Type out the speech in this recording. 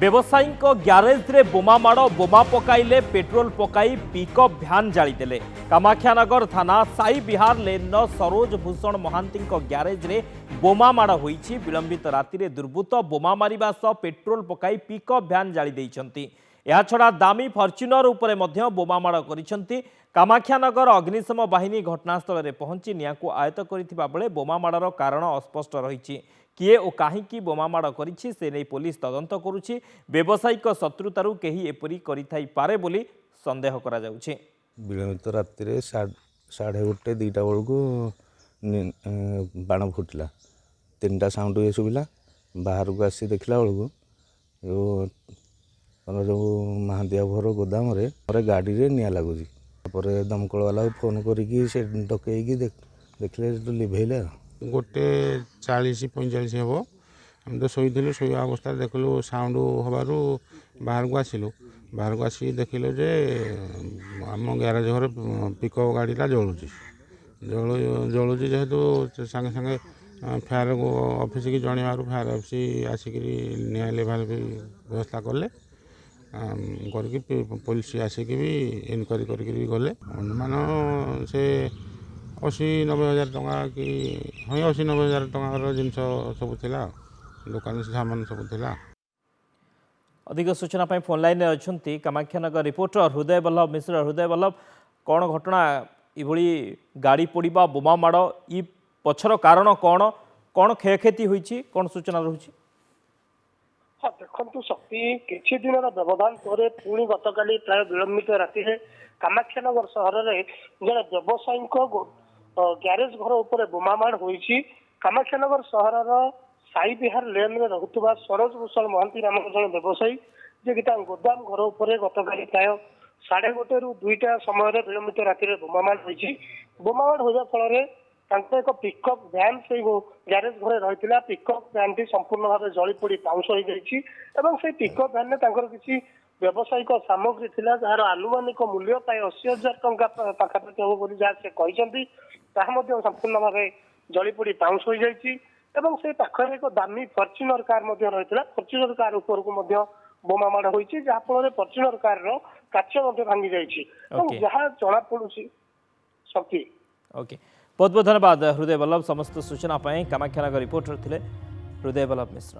व्यवसायी ग्यारेज रे बोमा माड़ बोमा पकाइले पेट्रोल पकाई पिकअप भ्यान जालीदेले। कामाख्यानगर थाना साई बिहार लेन सरोज भूषण महांती ग्यारेज रे बोमा माड़ होईछि। विलंबित राति रे दुर्बृत्त बोमा मारिबा सह पेट्रोल पकाई पिकअप भ्यान जाली दैछन्ति। या छड़ा दामी फॉर्च्यूनर उपरे मध्य बोमा माड़ करिसन्ति। कामाख्यानगर अग्निशम बाहिनी घटनास्थल रे पहुंची नियां को आयत्त करिथिबा बेले बोमा माड़र कारण अस्पष्ट रहिछि। किए ओ काहींकी बोमा माड़ करिछि से नै पुलिस तदंत करुछि। व्यावसायिक शत्रुतारु केही एपरि करिथाई पारे बोली संदेह करा जाउछि। विलंबित राति रे 1:30 2टा बेलू बाण फुटला। 3टा साउंड ये सुविला। बाहर को आसी देखला बेलू जो महादिया घर गोदाम रे गाड़ी रे निया लगुची। दमकल वाला फोन करिकी से डकैकी देखले लिभेले। 1:40-45 हे हम तो शोलु शोया अवस्था देखलु साउंड हबारू बाहर को आसिलु। बाहर को आसी देखिलु जे आम ग्यारेज घर पिकअप गाड़ीटा जलुची जलुची जेहेतु संगे संगे फायर ऑफिस की जणवारू फायर ऑफिस आसिक निया लेवल व्यवस्था कले करके पुलिस आसिक भी इनक्वारी करके गले। अनुमान से 80-90 हजार टंका कि हाँ 80-90 हजार टंकार जिनस सब थिला दुकान सामान सब थिला। अधिक सूचना पाई फोन लाइन अच्छी कामाख्यानगर रिपोर्टर हृदय बल्लभ मिश्र। हृदय बल्लभ, कौन घटना इभली गाड़ी पोड़ा बोमा माड़ इ पछर कारण कौन कौन क्षयक्षति होईछि कौन सूचना रहुछि? हाँ देखु शक्ति किछि दिन व्यवधान पर पुणी गतकाली प्राय विलंबित राति कामाख्यानगर सहर में जड़े व्यवसायी ग्यारेज घर उपर बोमामाड़ होईछि। कामाख्यानगर सहर साई बिहार लेन में रहुतबा सरोज भूषण महांती नामक जड़े व्यवसायी जे कि गोदाम घर उपर गतकाली प्राय 1:30 ରୁ 2टा समय विलंबित राति में बोमामाड़ होईछि। बोमामाड़ होगा फल एक पिकअप भ्यान से ग्यारेज घर रही पिकअप भ्यान टी संपूर्ण भाव जली पोड़ी पाउंस हो जाए। पिकअप भ्यान में किसी व्यावसायिक सामग्री थिला जार आनुमानिक मूल्य प्राय 80,000 टंका पाखापाखि हम बोली जहाँ से कहते संपूर्ण भाव जली पोड़ी पाउंस हो जाए। से पाखे एक दामी फॉर्च्यूनर कार रही फॉर्च्यूनर कार उपरकू बोमा माड़ होती जहाँफल फॉर्च्यूनर कार काच भांगी जाए जहाँ जना पड़ी शक्ति। ओके, बहुत बहुत धन्यवाद हृदय बल्लभ। समस्त सूचना पाई कामाख्यानगर रिपोर्टर थे हृदय बल्लभ मिश्र।